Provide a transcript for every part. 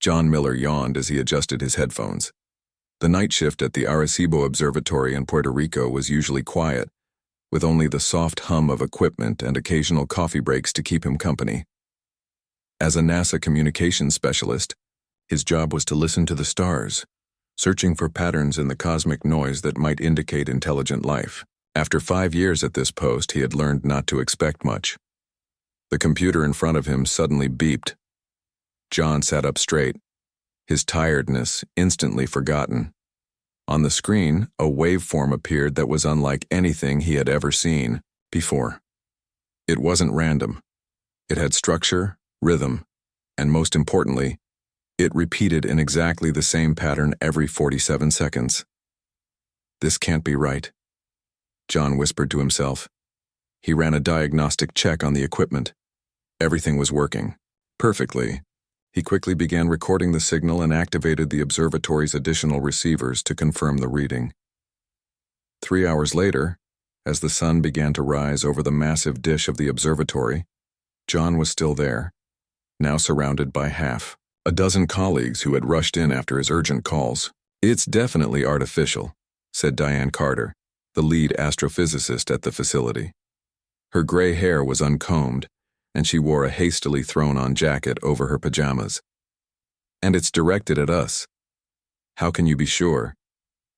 John Miller yawned as he adjusted his headphones. The night shift at the Arecibo Observatory in Puerto Rico was usually quiet, with only the soft hum of equipment and occasional coffee breaks to keep him company. As a NASA communications specialist, his job was to listen to the stars, searching for patterns in the cosmic noise that might indicate intelligent life. After 5 years at this post, he had learned not to expect much. The computer in front of him suddenly beeped. John sat up straight, his tiredness instantly forgotten. On the screen, a waveform appeared that was unlike anything he had ever seen before. It wasn't random. It had structure, rhythm, and most importantly, it repeated in exactly the same pattern every 47 seconds. This can't be right, John whispered to himself. He ran a diagnostic check on the equipment. Everything was working perfectly. He quickly began recording the signal and activated the observatory's additional receivers to confirm the reading. 3 hours later, as the sun began to rise over the massive dish of the observatory, John was still there, now surrounded by half a dozen colleagues who had rushed in after his urgent calls. "It's definitely artificial," said Diane Carter, the lead astrophysicist at the facility. Her gray hair was uncombed, and she wore a hastily thrown-on jacket over her pajamas. "And it's directed at us." "How can you be sure?"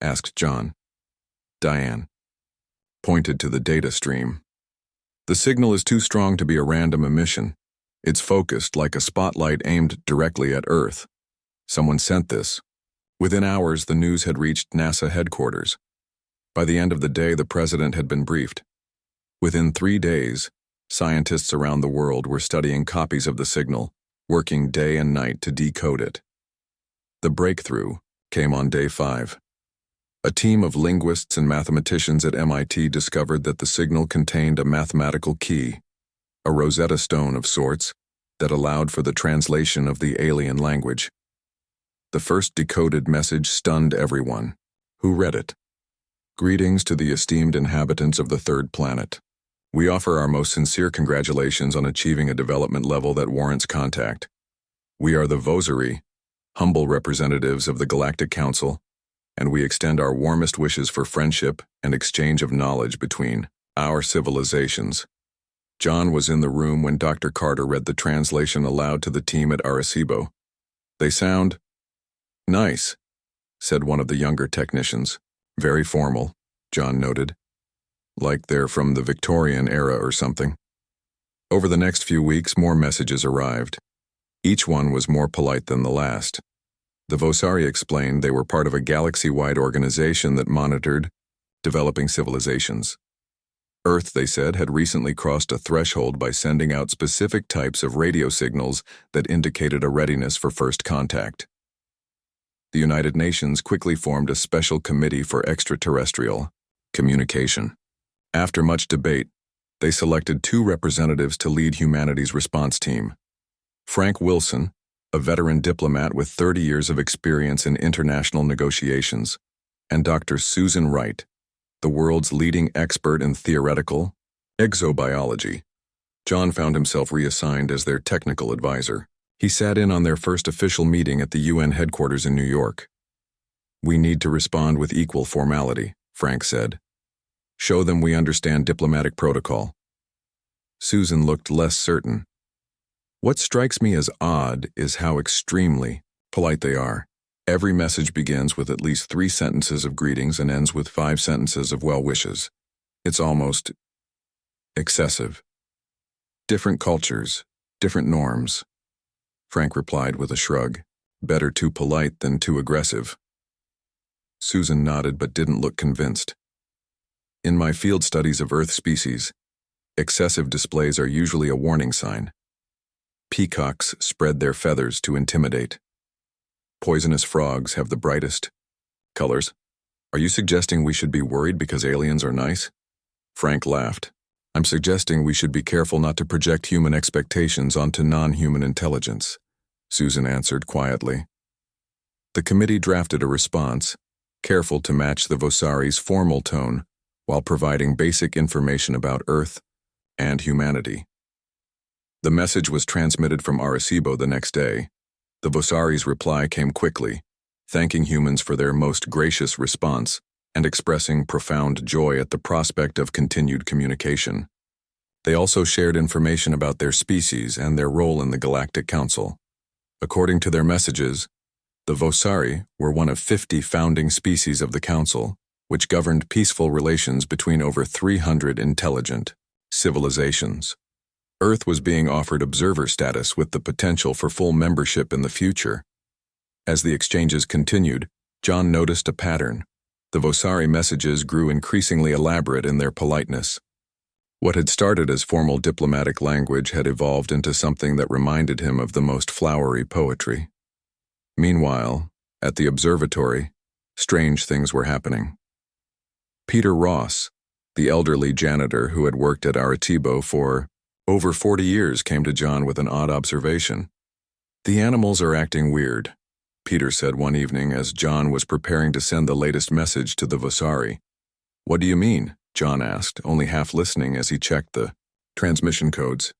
asked John. Diane pointed to the data stream. "The signal is too strong to be a random emission. It's focused like a spotlight aimed directly at Earth. Someone sent this." Within hours, the news had reached NASA headquarters. By the end of the day, the president had been briefed. Within 3 days, scientists around the world were studying copies of the signal, working day and night to decode it. The breakthrough came on day 5. A team of linguists and mathematicians at MIT discovered that the signal contained a mathematical key, a Rosetta Stone of sorts, that allowed for the translation of the alien language. The first decoded message stunned everyone who read it. "Greetings to the esteemed inhabitants of the third planet. We offer our most sincere congratulations on achieving a development level that warrants contact. We are the Vosari, humble representatives of the Galactic Council, and we extend our warmest wishes for friendship and exchange of knowledge between our civilizations." John was in the room when Dr. Carter read the translation aloud to the team at Arecibo. "They sound nice," said one of the younger technicians. "Very formal," John noted. "Like they're from the Victorian era or something." Over the next few weeks, more messages arrived. Each one was more polite than the last. The Vosari explained they were part of a galaxy-wide organization that monitored developing civilizations. Earth, they said, had recently crossed a threshold by sending out specific types of radio signals that indicated a readiness for first contact. The United Nations quickly formed a special committee for extraterrestrial communication. After much debate, they selected 2 representatives to lead humanity's response team. Frank Wilson, a veteran diplomat with 30 years of experience in international negotiations, and Dr. Susan Wright, the world's leading expert in theoretical exobiology. John found himself reassigned as their technical advisor. He sat in on their first official meeting at the UN headquarters in New York. "We need to respond with equal formality," Frank said. "Show them we understand diplomatic protocol." Susan looked less certain. "What strikes me as odd is how extremely polite they are. Every message begins with at least 3 sentences of greetings and ends with 5 sentences of well wishes. It's almost excessive. Different cultures, different norms." Frank replied with a shrug. "Better too polite than too aggressive." Susan nodded but didn't look convinced. "In my field studies of Earth species, excessive displays are usually a warning sign. Peacocks spread their feathers to intimidate. Poisonous frogs have the brightest colors. Are you suggesting we should be worried because aliens are nice?" Frank laughed. "I'm suggesting we should be careful not to project human expectations onto non-human intelligence," Susan answered quietly. The committee drafted a response, careful to match the Vosari's formal tone, while providing basic information about Earth and humanity. The message was transmitted from Arecibo the next day. The Vosari's reply came quickly, thanking humans for their most gracious response and expressing profound joy at the prospect of continued communication. They also shared information about their species and their role in the Galactic Council. According to their messages, the Vosari were one of 50 founding species of the Council, which governed peaceful relations between over 300 intelligent civilizations. Earth was being offered observer status with the potential for full membership in the future. As the exchanges continued, John noticed a pattern. The Vosari messages grew increasingly elaborate in their politeness. What had started as formal diplomatic language had evolved into something that reminded him of the most flowery poetry. Meanwhile, at the observatory, strange things were happening. Peter Ross, the elderly janitor who had worked at Arecibo for over 40 years, came to John with an odd observation. "The animals are acting weird," Peter said one evening as John was preparing to send the latest message to the Vosari. "What do you mean?" John asked, only half listening as he checked the transmission codes.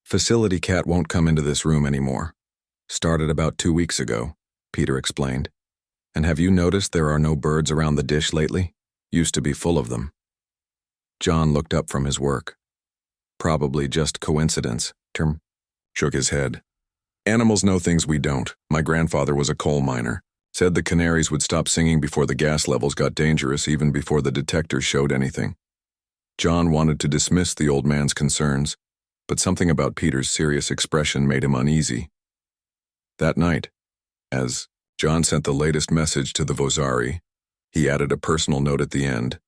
"Facility cat won't come into this room anymore. Started about 2 weeks ago," Peter explained. "And have you noticed there are no birds around the dish lately? Used to be full of them." John looked up from his work. "Probably just coincidence," Term shook his head. "Animals know things we don't. My grandfather was a coal miner. Said the canaries would stop singing before the gas levels got dangerous, even before the detectors showed anything." John wanted to dismiss the old man's concerns, but something about Peter's serious expression made him uneasy. That night, as John sent the latest message to the Vosari, he added a personal note at the end,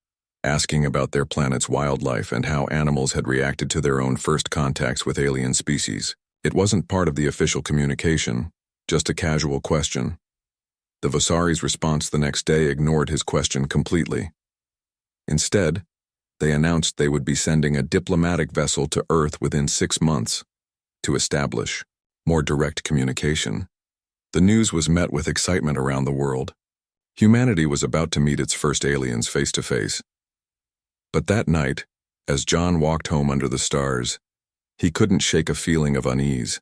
asking about their planet's wildlife and how animals had reacted to their own first contacts with alien species. It wasn't part of the official communication, just a casual question. The Vosari's response the next day ignored his question completely. Instead, they announced they would be sending a diplomatic vessel to Earth within 6 months to establish more direct communication. The news was met with excitement around the world. Humanity was about to meet its first aliens face to face. But that night, as John walked home under the stars, he couldn't shake a feeling of unease.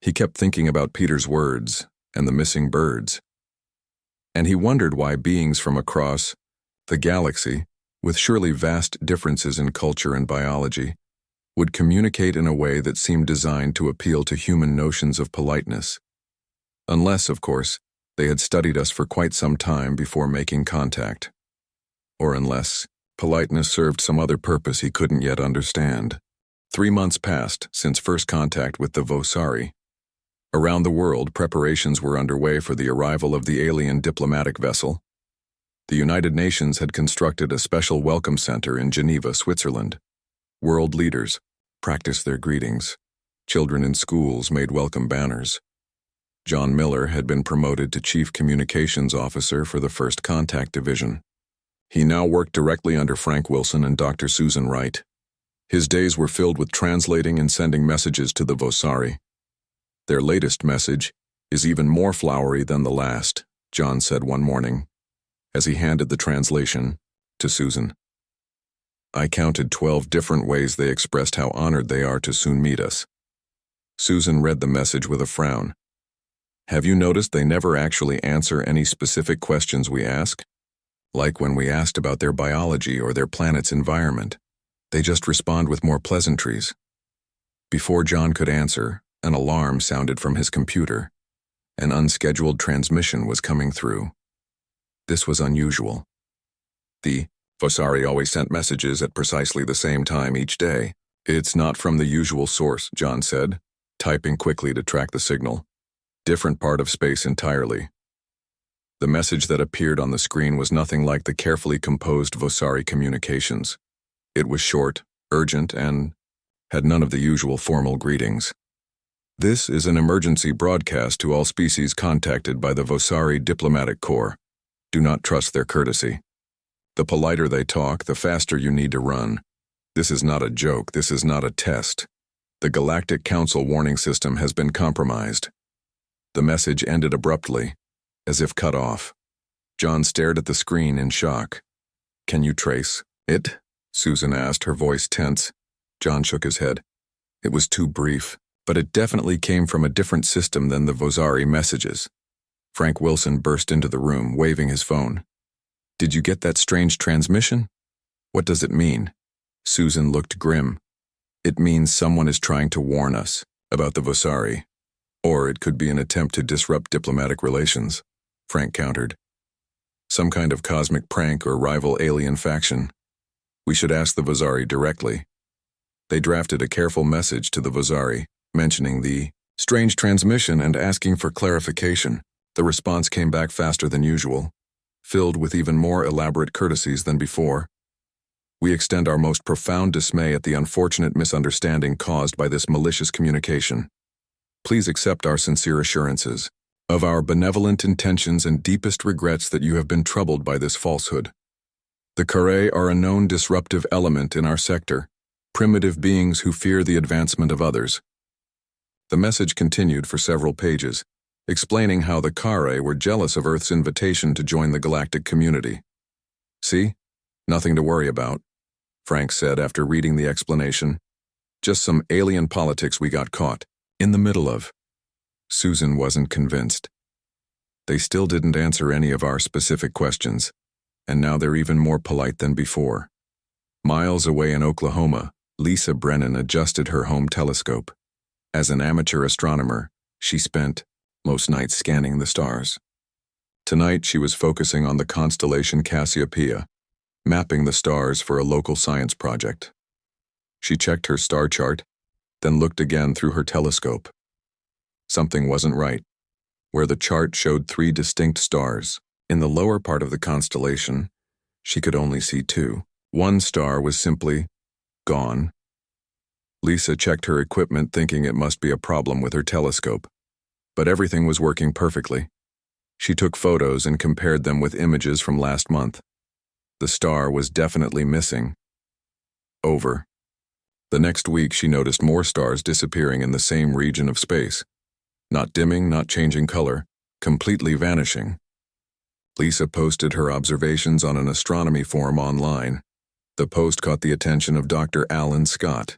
He kept thinking about Peter's words and the missing birds. And he wondered why beings from across the galaxy, with surely vast differences in culture and biology, would communicate in a way that seemed designed to appeal to human notions of politeness. Unless, of course, they had studied us for quite some time before making contact. Or unless politeness served some other purpose he couldn't yet understand. 3 months passed since first contact with the Vosari. Around the world, preparations were underway for the arrival of the alien diplomatic vessel. The United Nations had constructed a special welcome center in Geneva, Switzerland. World leaders practiced their greetings. Children in schools made welcome banners. John Miller had been promoted to Chief Communications Officer for the First Contact Division. He now worked directly under Frank Wilson and Dr. Susan Wright. His days were filled with translating and sending messages to the Vosari. "Their latest message is even more flowery than the last," John said one morning, as he handed the translation to Susan. "I counted 12 different ways they expressed how honored they are to soon meet us." Susan read the message with a frown. "Have you noticed they never actually answer any specific questions we ask? Like when we asked about their biology or their planet's environment. They just respond with more pleasantries." Before John could answer, an alarm sounded from his computer. An unscheduled transmission was coming through. This was unusual. The Vosari always sent messages at precisely the same time each day. "It's not from the usual source," John said, typing quickly to track the signal. "Different part of space entirely." The message that appeared on the screen was nothing like the carefully composed Vosari communications. It was short, urgent, and had none of the usual formal greetings. "This is an emergency broadcast to all species contacted by the Vosari Diplomatic Corps. Do not trust their courtesy. The politer they talk, the faster you need to run. This is not a joke, this is not a test. The Galactic Council warning system has been compromised." The message ended abruptly, as if cut off. John stared at the screen in shock. "Can you trace it?" Susan asked, her voice tense. John shook his head. "It was too brief. but it definitely came from a different system than the Vosari messages. Frank Wilson burst into the room, waving his phone. "Did you get that strange transmission? What does it mean?" Susan looked grim. "It means someone is trying to warn us about the Vosari. Or it could be an attempt to disrupt diplomatic relations," Frank countered. "Some kind of cosmic prank or rival alien faction. We should ask the Vosari directly." They drafted a careful message to the Vosari, mentioning the strange transmission and asking for clarification. The response came back faster than usual, filled with even more elaborate courtesies than before. "We extend our most profound dismay at the unfortunate misunderstanding caused by this malicious communication. Please accept our sincere assurances of our benevolent intentions and deepest regrets that you have been troubled by this falsehood. The Carré are a known disruptive element in our sector, primitive beings who fear the advancement of others." The message continued for several pages, explaining how the Carré were jealous of Earth's invitation to join the galactic community. "See? Nothing to worry about," Frank said after reading the explanation. "Just some alien politics we got caught in the middle of." Susan wasn't convinced. They still didn't answer any of our specific questions, and now they're even more polite than before. Miles away in Oklahoma, Lisa Brennan adjusted her home telescope. As an amateur astronomer, she spent most nights scanning the stars. Tonight she was focusing on the constellation Cassiopeia, mapping the stars for a local science project. She checked her star chart, then looked again through her telescope. Something wasn't right. Where the chart showed 3 distinct stars, in the lower part of the constellation, she could only see 2. One star was simply gone. Lisa checked her equipment thinking it must be a problem with her telescope, but everything was working perfectly. She took photos and compared them with images from last month. The star was definitely missing. Over. The next week she noticed more stars disappearing in the same region of space. Not dimming, not changing color, completely vanishing. Lisa posted her observations on an astronomy forum online. The post caught the attention of Dr. Alan Scott.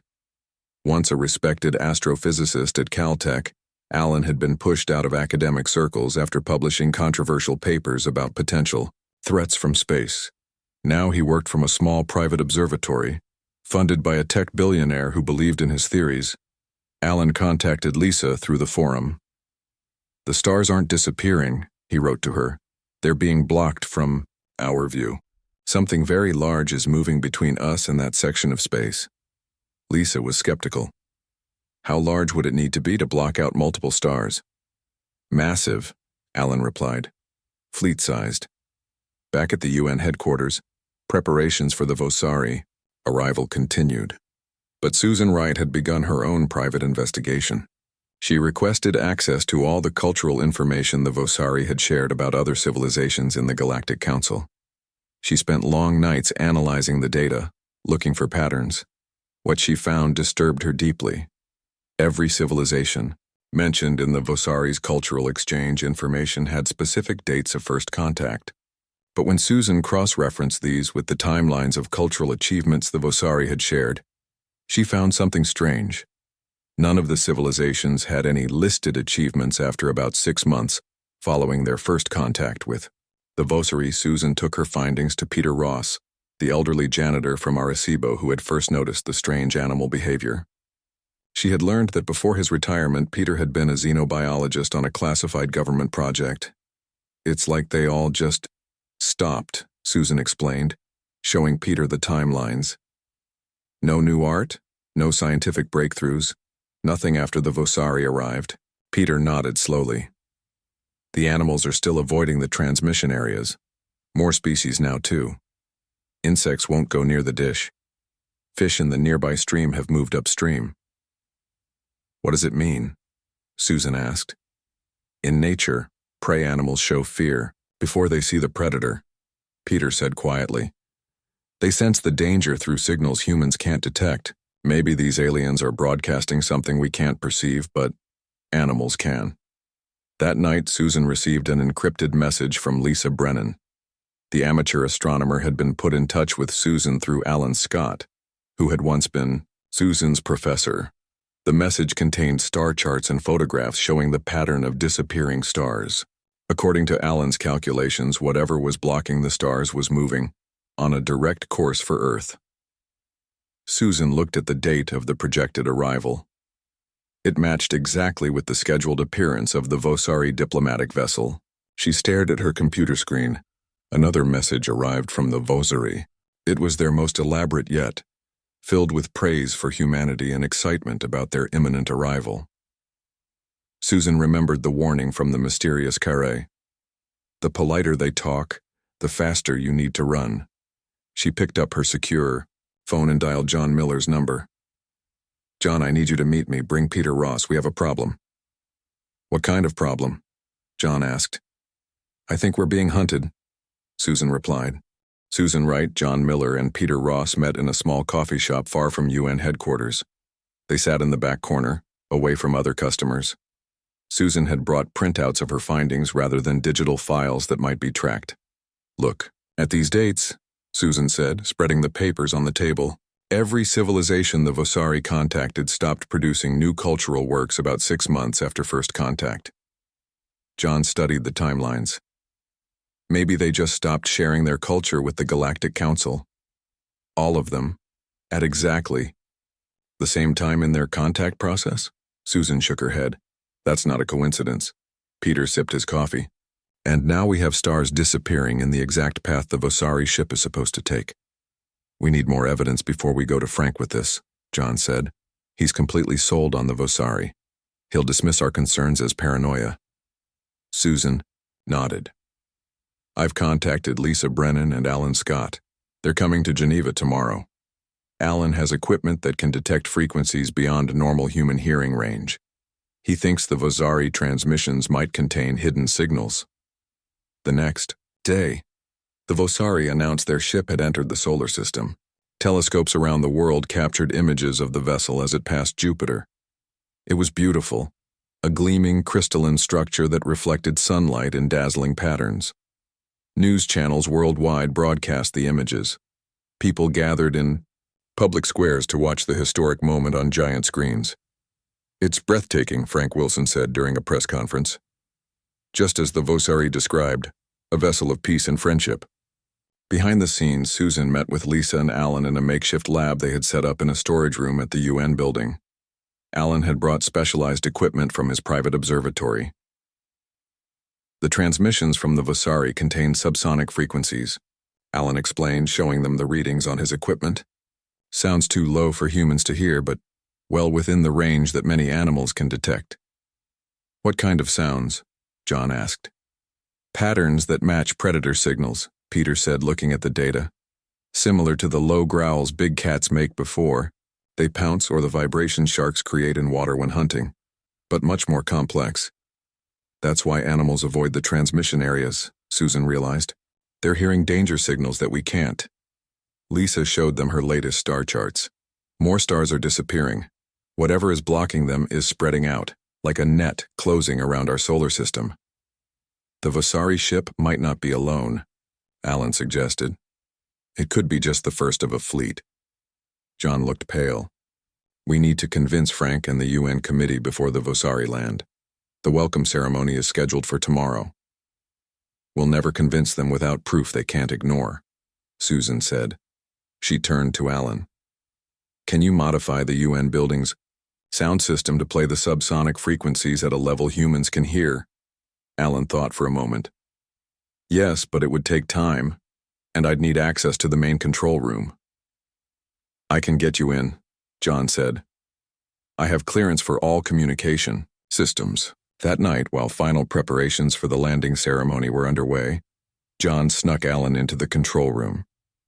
Once a respected astrophysicist at Caltech, Alan had been pushed out of academic circles after publishing controversial papers about potential threats from space. Now he worked from a small private observatory, funded by a tech billionaire who believed in his theories. Alan contacted Lisa through the forum. "The stars aren't disappearing," he wrote to her. "They're being blocked from our view. Something very large is moving between us and that section of space." Lisa was skeptical. How large would it need to be to block out multiple stars? "Massive," Alan replied. "Fleet-sized." Back at the UN headquarters, preparations for the Vosari arrival continued. But Susan Wright had begun her own private investigation. She requested access to all the cultural information the Vosari had shared about other civilizations in the Galactic Council. She spent long nights analyzing the data, looking for patterns. What she found disturbed her deeply. Every civilization mentioned in the Vosari's cultural exchange information had specific dates of first contact. But when Susan cross-referenced these with the timelines of cultural achievements the Vosari had shared, she found something strange. None of the civilizations had any listed achievements after about 6 months following their first contact with the Vosari. Susan took her findings to Peter Ross, the elderly janitor from Arecibo who had first noticed the strange animal behavior. She had learned that before his retirement, Peter had been a xenobiologist on a classified government project. "It's like they all just stopped," Susan explained, showing Peter the timelines. "No new art, no scientific breakthroughs, nothing after the Vosari arrived." Peter nodded slowly. "The animals are still avoiding the transmission areas. More species now too. Insects won't go near the dish. Fish in the nearby stream have moved upstream." "What does it mean?" Susan asked. "In nature, prey animals show fear before they see the predator," Peter said quietly. "They sense the danger through signals humans can't detect. Maybe these aliens are broadcasting something we can't perceive, but animals can." That night, Susan received an encrypted message from Lisa Brennan. The amateur astronomer had been put in touch with Susan through Alan Scott, who had once been Susan's professor. The message contained star charts and photographs showing the pattern of disappearing stars. According to Alan's calculations, whatever was blocking the stars was moving on a direct course for Earth. Susan looked at the date of the projected arrival. It matched exactly with the scheduled appearance of the Vosari diplomatic vessel. She stared at her computer screen. Another message arrived from the Vosari. It was their most elaborate yet, filled with praise for humanity and excitement about their imminent arrival. Susan remembered the warning from the mysterious carré. The politer they talk, the faster you need to run. She picked up her secure phone and dialed John Miller's number. "John, I need you to meet me. Bring Peter Ross. We have a problem." "What kind of problem?" John asked. "I think we're being hunted," Susan replied. Susan Wright, John Miller, and Peter Ross met in a small coffee shop far from UN headquarters. They sat in the back corner, away from other customers. Susan had brought printouts of her findings rather than digital files that might be tracked. "Look, at these dates," Susan said, spreading the papers on the table. "Every civilization the Vosari contacted stopped producing new cultural works about 6 months after first contact." John studied the timelines. Maybe they just stopped sharing their culture with the Galactic Council. All of them, at exactly the same time in their contact process? Susan shook her head. "That's not a coincidence." Peter sipped his coffee. "And now we have stars disappearing in the exact path the Vosari ship is supposed to take. We need more evidence before we go to Frank with this," John said. "He's completely sold on the Vosari. He'll dismiss our concerns as paranoia." Susan nodded. "I've contacted Lisa Brennan and Alan Scott. They're coming to Geneva tomorrow. Alan has equipment that can detect frequencies beyond normal human hearing range. He thinks the Vosari transmissions might contain hidden signals." The next day, the Vosari announced their ship had entered the solar system. Telescopes around the world captured images of the vessel as it passed Jupiter. It was beautiful, a gleaming crystalline structure that reflected sunlight in dazzling patterns. News channels worldwide broadcast the images. People gathered in public squares to watch the historic moment on giant screens. "It's breathtaking," Frank Wilson said during a press conference. "Just as the Vosari described, a vessel of peace and friendship." Behind the scenes, Susan met with Lisa and Alan in a makeshift lab they had set up in a storage room at the UN building. Alan had brought specialized equipment from his private observatory. The transmissions from the Vosari contained subsonic frequencies, Alan explained, showing them the readings on his equipment. "Sounds too low for humans to hear, but well within the range that many animals can detect." "What kind of sounds?" John asked. "Patterns that match predator signals," Peter said, looking at the data. "Similar to the low growls big cats make before they pounce or the vibration sharks create in water when hunting, but much more complex. That's why animals avoid the transmission areas," Susan realized. "They're hearing danger signals that we can't." Lisa showed them her latest star charts. More stars are disappearing. Whatever is blocking them is spreading out, like a net closing around our solar system. "The Vosari ship might not be alone," Alan suggested. "It could be just the first of a fleet." John looked pale. "We need to convince Frank and the UN committee before the Vosari land. The welcome ceremony is scheduled for tomorrow." "We'll never convince them without proof they can't ignore," Susan said. She turned to Alan. "Can you modify the UN building's sound system to play the subsonic frequencies at a level humans can hear?" Alan thought for a moment. "Yes, but it would take time, and I'd need access to the main control room." "I can get you in," John said. "I have clearance for all communication systems." That night, while final preparations for the landing ceremony were underway, John snuck Alan into the control room.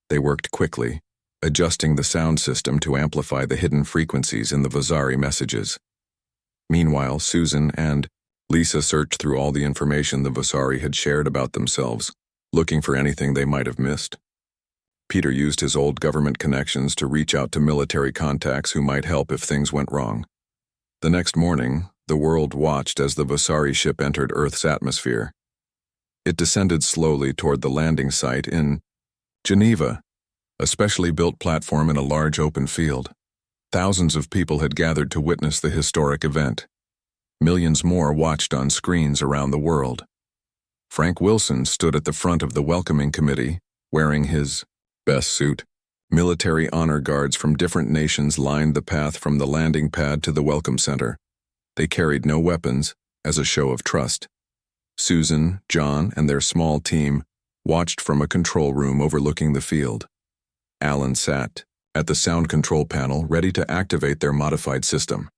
They worked quickly, adjusting the sound system to amplify the hidden frequencies in the Vosari messages. Meanwhile, Susan and Lisa searched through all the information the Vosari had shared about themselves, looking for anything they might have missed. Peter used his old government connections to reach out to military contacts who might help if things went wrong. The next morning, the world watched as the Vosari ship entered Earth's atmosphere. It descended slowly toward the landing site in Geneva, a specially built platform in a large open field. Thousands of people had gathered to witness the historic event. Millions more watched on screens around the world. Frank Wilson stood at the front of the welcoming committee, wearing his best suit. Military honor guards from different nations lined the path from the landing pad to the welcome center. They carried no weapons, as a show of trust. Susan, John, and their small team watched from a control room overlooking the field. Alan sat at the sound control panel, ready to activate their modified system.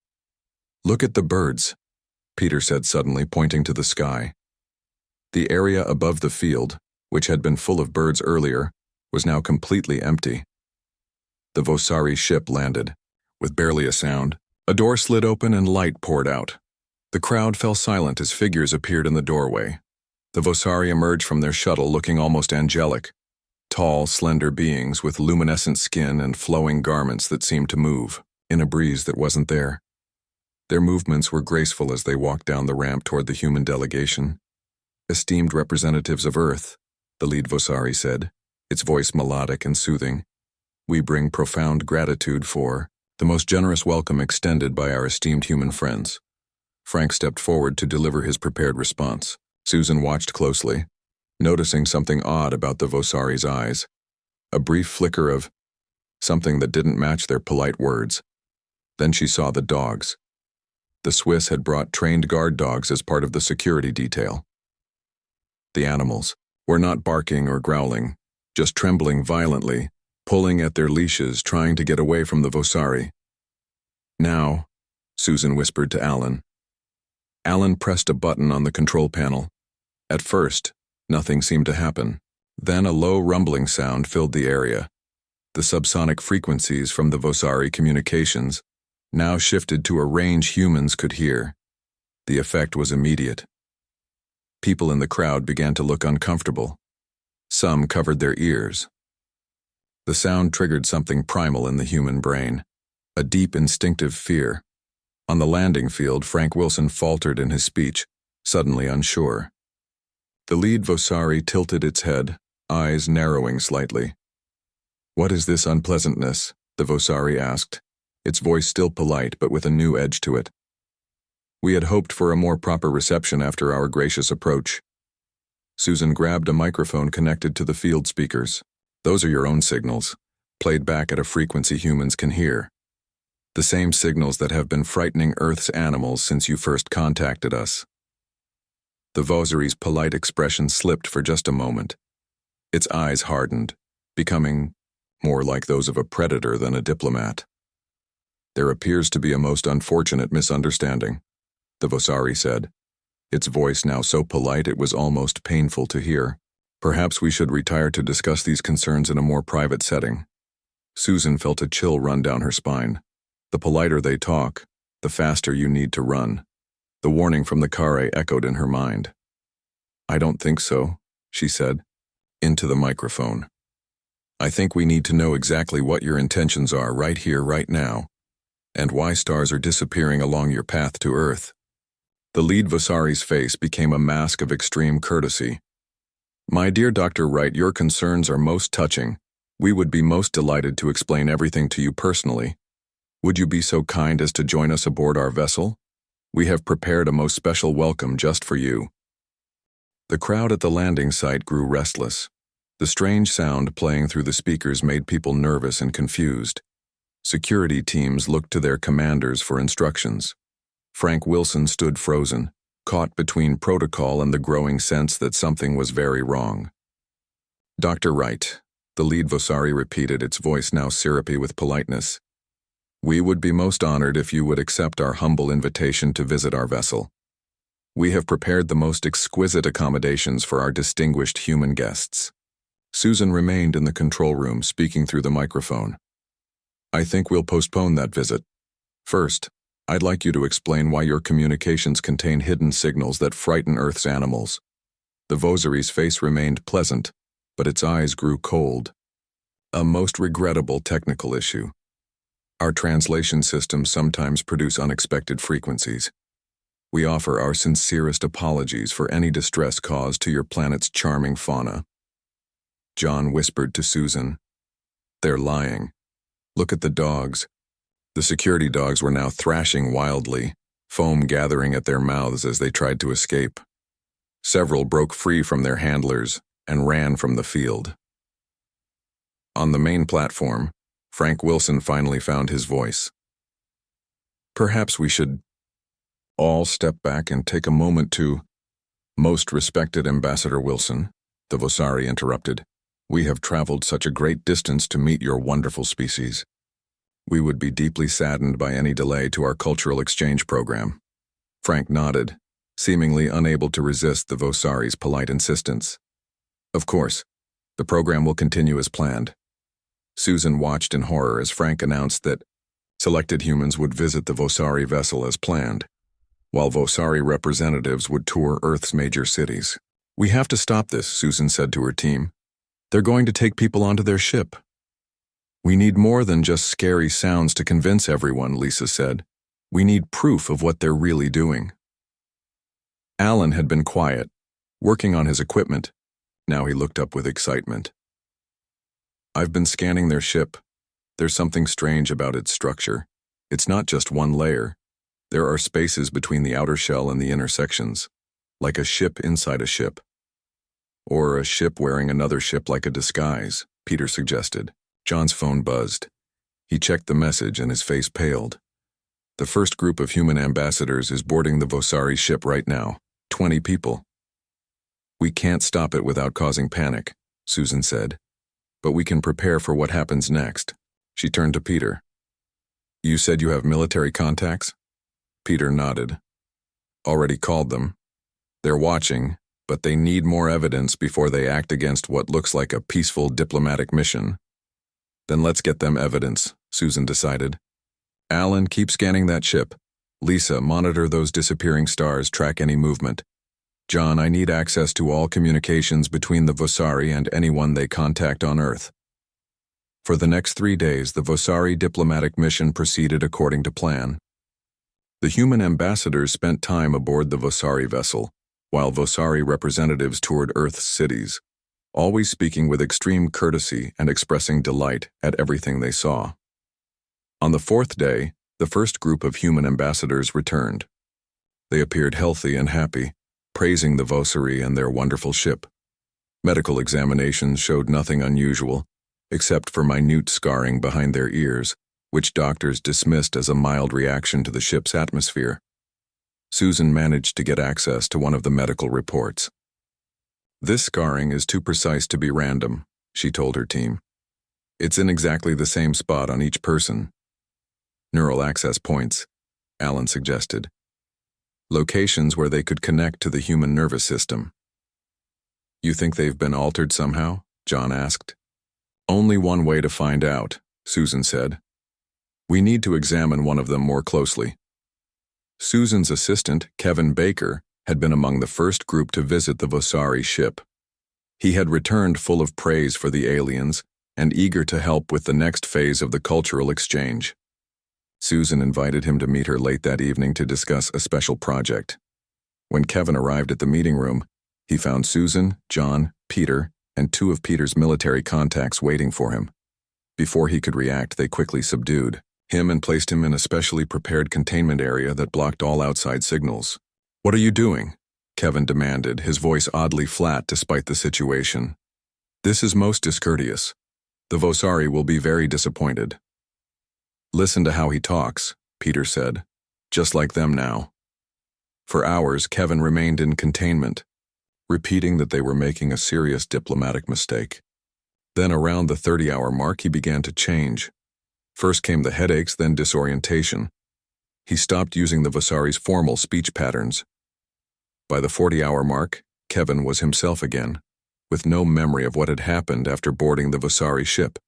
"Look at the birds," Peter said suddenly, pointing to the sky. The area above the field, which had been full of birds earlier, was now completely empty. The Vosari ship landed. With barely a sound, a door slid open and light poured out. The crowd fell silent as figures appeared in the doorway. The Vosari emerged from their shuttle looking almost angelic. Tall, slender beings with luminescent skin and flowing garments that seemed to move in a breeze that wasn't there. Their movements were graceful as they walked down the ramp toward the human delegation. "Esteemed representatives of Earth," the lead Vosari said, its voice melodic and soothing, "we bring profound gratitude for the most generous welcome extended by our esteemed human friends." Frank stepped forward to deliver his prepared response. Susan watched closely, noticing something odd about the Vosari's eyes. A brief flicker of something that didn't match their polite words. Then she saw the dogs. The Swiss had brought trained guard dogs as part of the security detail. The animals were not barking or growling, just trembling violently, pulling at their leashes, trying to get away from the Vosari. "Now," Susan whispered to Alan. Alan pressed a button on the control panel. At first, nothing seemed to happen. Then a low rumbling sound filled the area. The subsonic frequencies from the Vosari communications now shifted to a range humans could hear. The effect was immediate. People in the crowd began to look uncomfortable. Some covered their ears. The sound triggered something primal in the human brain, a deep instinctive fear. On the landing field, Frank Wilson faltered in his speech, suddenly unsure. The lead Vosari tilted its head, eyes narrowing slightly. "What is this unpleasantness?" the Vosari asked, its voice still polite but with a new edge to it. "We had hoped for a more proper reception after our gracious approach." Susan grabbed a microphone connected to the field speakers. "Those are your own signals, played back at a frequency humans can hear. The same signals that have been frightening Earth's animals since you first contacted us." The Vosari's polite expression slipped for just a moment. Its eyes hardened, becoming more like those of a predator than a diplomat. "There appears to be a most unfortunate misunderstanding," the Vosari said, its voice now so polite it was almost painful to hear. "Perhaps we should retire to discuss these concerns in a more private setting." Susan felt a chill run down her spine. The politer they talk, the faster you need to run. The warning from the Carre echoed in her mind. "I don't think so," she said, into the microphone. "I think we need to know exactly what your intentions are right here, right now, and why stars are disappearing along your path to Earth." The lead Vosari's face became a mask of extreme courtesy. "My dear Dr. Wright, your concerns are most touching. We would be most delighted to explain everything to you personally. Would you be so kind as to join us aboard our vessel? We have prepared a most special welcome just for you." The crowd at the landing site grew restless. The strange sound playing through the speakers made people nervous and confused. Security teams looked to their commanders for instructions. Frank Wilson stood frozen, caught between protocol and the growing sense that something was very wrong. "Dr. Wright," the lead Vosari repeated, its voice now syrupy with politeness. "We would be most honored if you would accept our humble invitation to visit our vessel. We have prepared the most exquisite accommodations for our distinguished human guests." Susan remained in the control room, speaking through the microphone. "I think we'll postpone that visit. First, I'd like you to explain why your communications contain hidden signals that frighten Earth's animals." The Vosari's face remained pleasant, but its eyes grew cold. "A most regrettable technical issue. Our translation systems sometimes produce unexpected frequencies. We offer our sincerest apologies for any distress caused to your planet's charming fauna." John whispered to Susan, "They're lying. Look at the dogs. The security dogs were now thrashing wildly, foam gathering at their mouths as they tried to escape. Several broke free from their handlers and ran from the field. On the main platform, Frank Wilson finally found his voice. "Perhaps we should all step back and take a moment to—" "Most respected Ambassador Wilson," the Vosari interrupted, "we have traveled such a great distance to meet your wonderful species. We would be deeply saddened by any delay to our cultural exchange program." Frank nodded, seemingly unable to resist the Vosari's polite insistence. "Of course, the program will continue as planned." Susan watched in horror as Frank announced that selected humans would visit the Vosari vessel as planned, while Vosari representatives would tour Earth's major cities. "We have to stop this," Susan said to her team. "They're going to take people onto their ship." "We need more than just scary sounds to convince everyone," Lisa said. "We need proof of what they're really doing." Alan had been quiet, working on his equipment. Now he looked up with excitement. "I've been scanning their ship. There's something strange about its structure. It's not just one layer. There are spaces between the outer shell and the inner sections, like a ship inside a ship. Or a ship wearing another ship like a disguise," Peter suggested. John's phone buzzed. He checked the message and his face paled. "The first group of human ambassadors is boarding the Vosari ship right now. 20 people. We can't stop it without causing panic," Susan said. "But we can prepare for what happens next." She turned to Peter. "You said you have military contacts?" Peter nodded. "Already called them. They're watching, but they need more evidence before they act against what looks like a peaceful diplomatic mission." "Then let's get them evidence," Susan decided. "Alan, keep scanning that ship. Lisa, monitor those disappearing stars, track any movement. John, I need access to all communications between the Vosari and anyone they contact on Earth." For the next 3 days, the Vosari diplomatic mission proceeded according to plan. The human ambassadors spent time aboard the Vosari vessel, while Vosari representatives toured Earth's cities, always speaking with extreme courtesy and expressing delight at everything they saw. On the 4th day, the first group of human ambassadors returned. They appeared healthy and happy, praising the Vosari and their wonderful ship. Medical examinations showed nothing unusual, except for minute scarring behind their ears, which doctors dismissed as a mild reaction to the ship's atmosphere. Susan managed to get access to one of the medical reports. "This scarring is too precise to be random," she told her team. "It's in exactly the same spot on each person." "Neural access points," Alan suggested. "Locations where they could connect to the human nervous system." "You think they've been altered somehow?" John asked. "Only one way to find out," Susan said. "We need to examine one of them more closely." Susan's assistant, Kevin Baker, had been among the first group to visit the Vosari ship. He had returned full of praise for the aliens and eager to help with the next phase of the cultural exchange. Susan invited him to meet her late that evening to discuss a special project. When Kevin arrived at the meeting room, he found Susan, John, Peter, and 2 of Peter's military contacts waiting for him. Before he could react, they quickly subdued him and placed him in a specially prepared containment area that blocked all outside signals. "What are you doing?" Kevin demanded, his voice oddly flat despite the situation. "This is most discourteous. The Vosari will be very disappointed." "Listen to how he talks," Peter said. "Just like them now." For hours, Kevin remained in containment, repeating that they were making a serious diplomatic mistake. Then around the 30-hour mark, he began to change. First came the headaches, then disorientation. He stopped using the Vosari's formal speech patterns. By the 40-hour mark, Kevin was himself again, with no memory of what had happened after boarding the Vosari ship.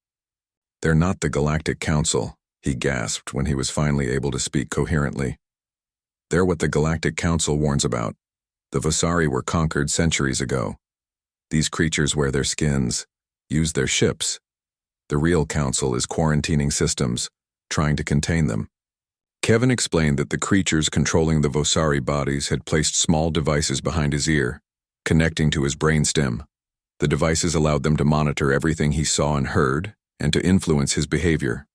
"They're not the Galactic Council," he gasped when he was finally able to speak coherently. "They're what the Galactic Council warns about. The Vosari were conquered centuries ago. These creatures wear their skins, use their ships. The real council is quarantining systems, trying to contain them." Kevin explained that the creatures controlling the Vosari bodies had placed small devices behind his ear, connecting to his brainstem. The devices allowed them to monitor everything he saw and heard, and to influence his behavior.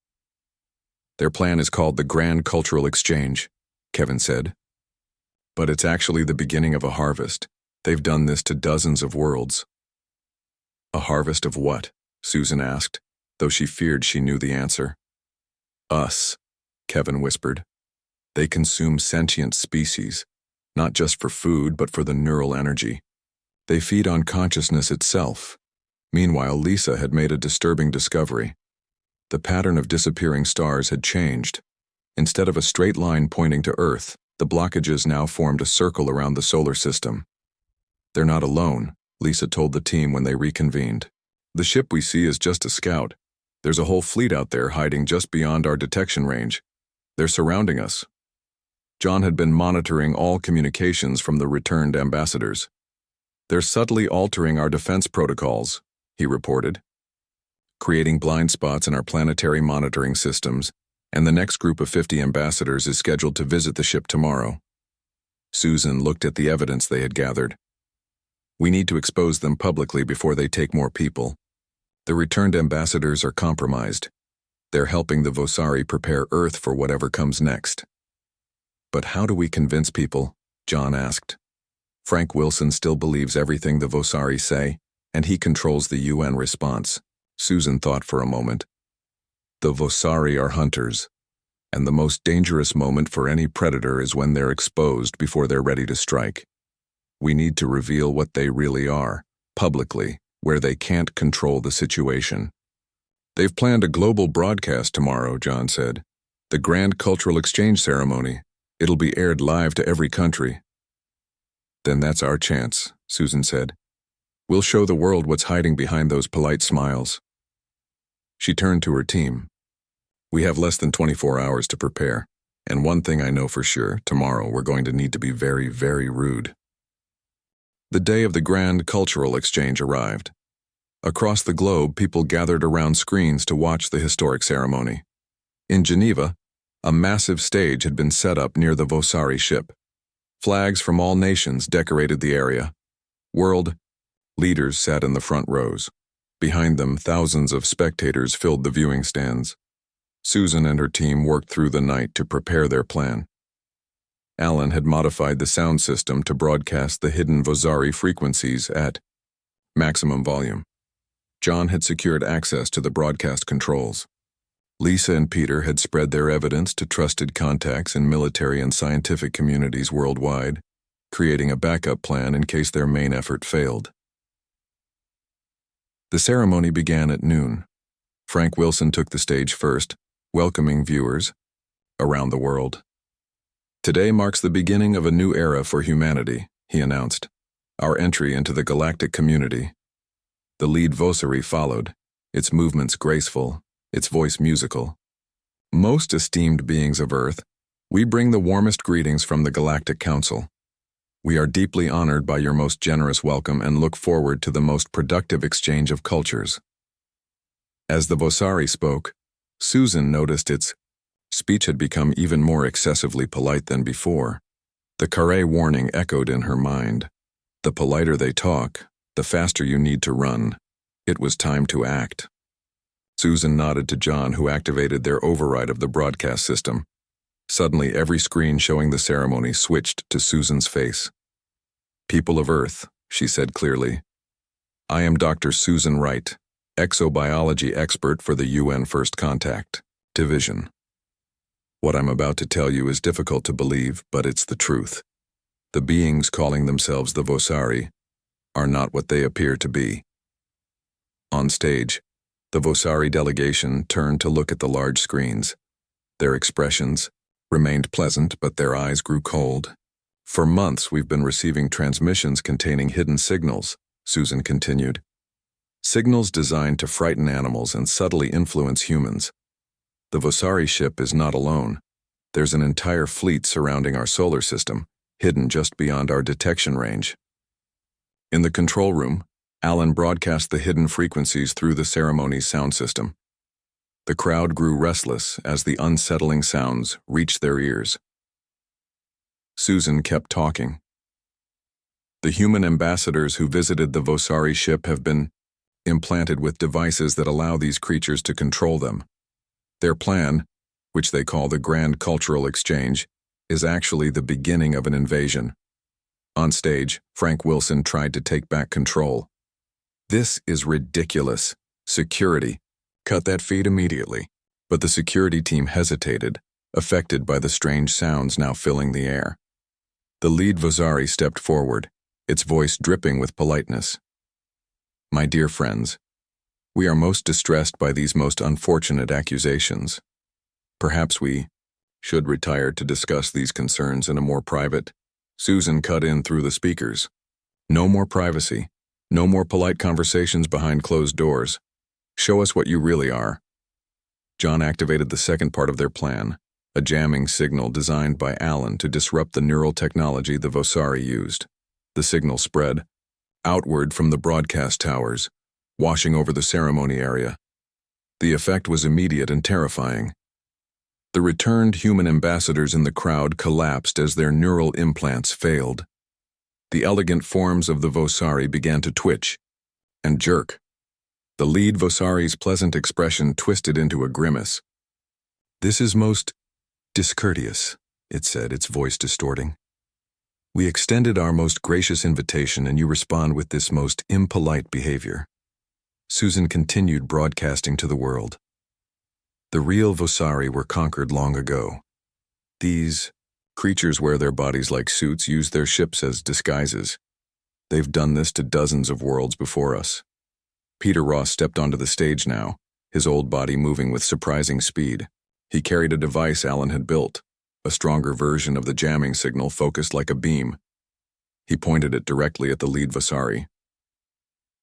Their plan is called the Grand Cultural Exchange, Kevin said. But it's actually the beginning of a harvest. They've done this to dozens of worlds. A harvest of what? Susan asked, though she feared she knew the answer. Us, Kevin whispered. They consume sentient species, not just for food but for the neural energy. They feed on consciousness itself. Meanwhile, Lisa had made a disturbing discovery. The pattern of disappearing stars had changed. Instead of a straight line pointing to Earth, the blockages now formed a circle around the solar system. They're not alone, Lisa told the team when they reconvened. The ship we see is just a scout. There's a whole fleet out there hiding just beyond our detection range. They're surrounding us. John had been monitoring all communications from the returned ambassadors. They're subtly altering our defense protocols, he reported, creating blind spots in our planetary monitoring systems, and the next group of 50 ambassadors is scheduled to visit the ship tomorrow. Susan looked at the evidence they had gathered. We need to expose them publicly before they take more people. The returned ambassadors are compromised. They're helping the Vosari prepare Earth for whatever comes next. But how do we convince people? John asked. Frank Wilson still believes everything the Vosari say, and he controls the UN response. Susan thought for a moment. The Vosari are hunters, and the most dangerous moment for any predator is when they're exposed before they're ready to strike. We need to reveal what they really are, publicly, where they can't control the situation. They've planned a global broadcast tomorrow, John said. The Grand Cultural Exchange Ceremony. It'll be aired live to every country. Then that's our chance, Susan said. We'll show the world what's hiding behind those polite smiles. She turned to her team. We have less than 24 hours to prepare, and one thing I know for sure, tomorrow we're going to need to be very, very rude. The day of the Grand Cultural Exchange arrived. Across the globe, people gathered around screens to watch the historic ceremony. In Geneva, a massive stage had been set up near the Vosari ship. Flags from all nations decorated the area. World leaders sat in the front rows. Behind them, thousands of spectators filled the viewing stands. Susan and her team worked through the night to prepare their plan. Alan had modified the sound system to broadcast the hidden Vosari frequencies at maximum volume. John had secured access to the broadcast controls. Lisa and Peter had spread their evidence to trusted contacts in military and scientific communities worldwide, creating a backup plan in case their main effort failed. The ceremony began at noon. Frank Wilson took the stage first, welcoming viewers around the world. Today marks the beginning of a new era for humanity, he announced, our entry into the galactic community. The lead Vosari followed, its movements graceful, its voice musical. Most esteemed beings of Earth, we bring the warmest greetings from the Galactic Council. We are deeply honored by your most generous welcome and look forward to the most productive exchange of cultures. As the Vosari spoke, Susan noticed its speech had become even more excessively polite than before. The carré warning echoed in her mind. The politer they talk, the faster you need to run. It was time to act. Susan nodded to John, who activated their override of the broadcast system. Suddenly, every screen showing the ceremony switched to Susan's face. People of Earth, she said clearly. I am Dr. Susan Wright, exobiology expert for the UN First Contact Division. What I'm about to tell you is difficult to believe, but it's the truth. The beings calling themselves the Vosari are not what they appear to be. On stage, the Vosari delegation turned to look at the large screens. Their expressions remained pleasant, but their eyes grew cold. For months, we've been receiving transmissions containing hidden signals, Susan continued. Signals designed to frighten animals and subtly influence humans. The Vosari ship is not alone. There's an entire fleet surrounding our solar system, hidden just beyond our detection range. In the control room, Alan broadcast the hidden frequencies through the ceremony's sound system. The crowd grew restless as the unsettling sounds reached their ears. Susan kept talking. The human ambassadors who visited the Vosari ship have been implanted with devices that allow these creatures to control them. Their plan, which they call the Grand Cultural Exchange, is actually the beginning of an invasion. On stage, Frank Wilson tried to take back control. "This is ridiculous. Security. Cut that feed immediately." But the security team hesitated, affected by the strange sounds now filling the air. The lead Vosari stepped forward, its voice dripping with politeness. "My dear friends, we are most distressed by these most unfortunate accusations. Perhaps we should retire to discuss these concerns in a more private." Susan cut in through the speakers. "No more privacy. No more polite conversations behind closed doors. Show us what you really are." John activated the second part of their plan, a jamming signal designed by Alan to disrupt the neural technology the Vosari used. The signal spread outward from the broadcast towers, washing over the ceremony area. The effect was immediate and terrifying. The returned human ambassadors in the crowd collapsed as their neural implants failed. The elegant forms of the Vosari began to twitch and jerk. The lead Vosari's pleasant expression twisted into a grimace. "This is most discourteous," it said, its voice distorting. "We extended our most gracious invitation and you respond with this most impolite behavior." Susan continued broadcasting to the world. "The real Vosari were conquered long ago. These creatures wear their bodies like suits, use their ships as disguises. They've done this to dozens of worlds before us." Peter Ross stepped onto the stage now, his old body moving with surprising speed. He carried a device Alan had built, a stronger version of the jamming signal focused like a beam. He pointed it directly at the lead Vosari.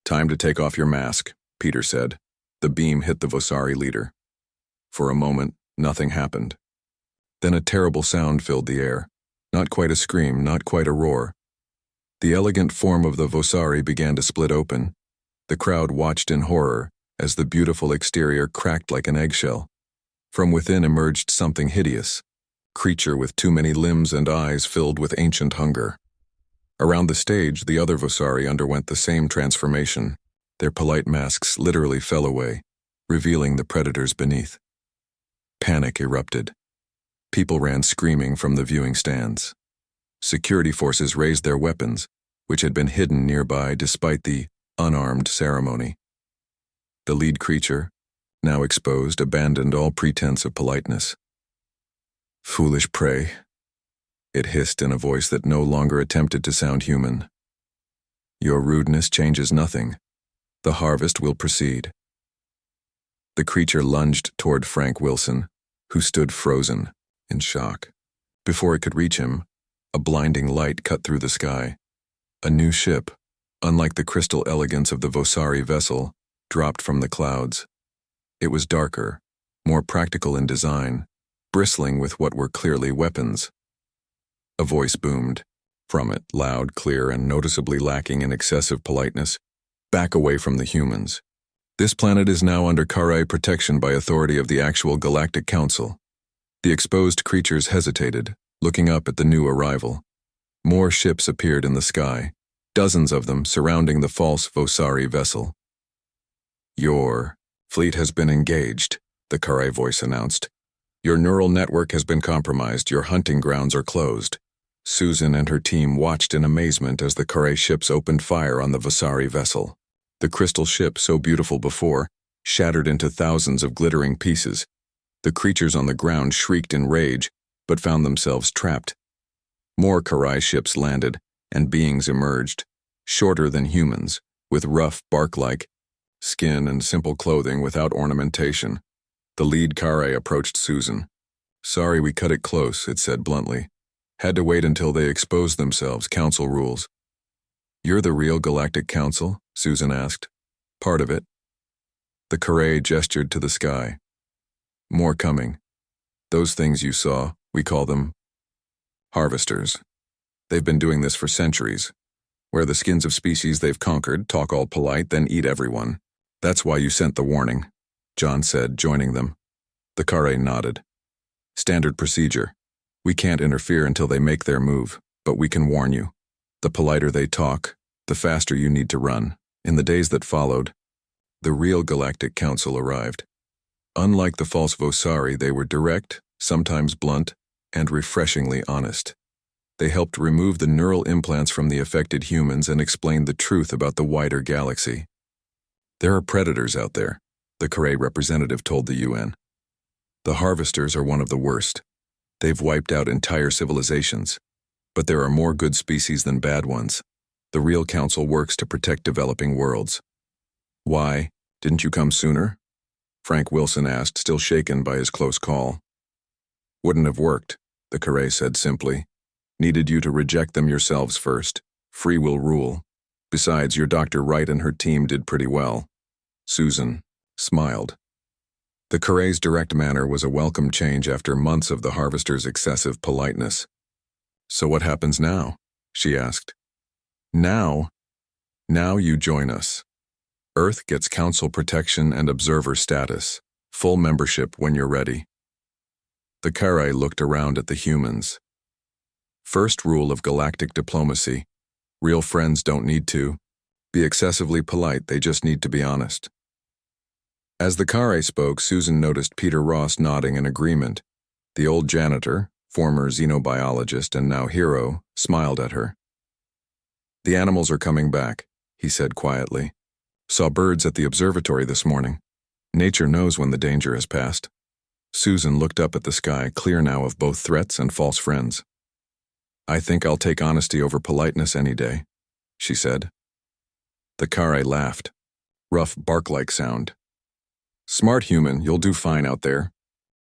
"Time to take off your mask," Peter said. The beam hit the Vosari leader. For a moment, nothing happened. Then a terrible sound filled the air. Not quite a scream, not quite a roar. The elegant form of the Vosari began to split open. The crowd watched in horror as the beautiful exterior cracked like an eggshell. From within emerged something hideous, creature with too many limbs and eyes filled with ancient hunger. Around the stage, the other Vosari underwent the same transformation. Their polite masks literally fell away, revealing the predators beneath. Panic erupted. People ran screaming from the viewing stands. Security forces raised their weapons, which had been hidden nearby despite the unarmed ceremony. The lead creature, now exposed, abandoned all pretense of politeness. "Foolish prey," it hissed in a voice that no longer attempted to sound human. "Your rudeness changes nothing. The harvest will proceed." The creature lunged toward Frank Wilson, who stood frozen, in shock. Before it could reach him, a blinding light cut through the sky. A new ship, unlike the crystal elegance of the Vosari vessel, dropped from the clouds. It was darker, more practical in design, bristling with what were clearly weapons. A voice boomed from it, loud, clear, and noticeably lacking in excessive politeness. "Back away from the humans. This planet is now under Karai protection by authority of the actual Galactic Council." The exposed creatures hesitated, looking up at the new arrival. More ships appeared in the sky, dozens of them surrounding the false Vosari vessel. "Your fleet has been engaged," the Karai voice announced. "Your neural network has been compromised. Your hunting grounds are closed." Susan and her team watched in amazement as the Karai ships opened fire on the Vosari vessel. The crystal ship, so beautiful before, shattered into thousands of glittering pieces. The creatures on the ground shrieked in rage, but found themselves trapped. More Karai ships landed, and beings emerged, shorter than humans, with rough, bark-like skin and simple clothing without ornamentation. The lead Karai approached Susan. "Sorry we cut it close," it said bluntly. "Had to wait until they exposed themselves, council rules." "You're the real Galactic Council?" Susan asked. "Part of it." The Karai gestured to the sky. "More coming. Those things you saw, we call them harvesters. They've been doing this for centuries. Wear the skins of species they've conquered, talk all polite, then eat everyone. That's why you sent the warning," John said, joining them. The Karai nodded. "Standard procedure. We can't interfere until they make their move, but we can warn you. The politer they talk, the faster you need to run." In the days that followed, the real Galactic Council arrived. Unlike the false Vosari, they were direct, sometimes blunt, and refreshingly honest. They helped remove the neural implants from the affected humans and explained the truth about the wider galaxy. There are predators out there, the Carré representative told the UN. The harvesters are one of the worst. They've wiped out entire civilizations. But there are more good species than bad ones. The real council works to protect developing worlds. Why didn't you come sooner? Frank Wilson asked, still shaken by his close call. Wouldn't have worked, the Carré said simply. Needed you to reject them yourselves first. Free will rule. Besides, your Dr. Wright and her team did pretty well. Susan smiled. The Carré's direct manner was a welcome change after months of the harvester's excessive politeness. So what happens now? She asked. Now you join us. Earth gets council protection and observer status. Full membership when you're ready. The Carré looked around at the humans. First rule of galactic diplomacy. Real friends don't need to be excessively polite, they just need to be honest. As the Carré spoke, Susan noticed Peter Ross nodding in agreement. The old janitor, former xenobiologist and now hero, smiled at her. The animals are coming back, he said quietly. Saw birds at the observatory this morning. Nature knows when the danger has passed. Susan looked up at the sky, clear now of both threats and false friends. I think I'll take honesty over politeness any day, she said. The Carré laughed. Rough bark-like sound. Smart human, you'll do fine out there.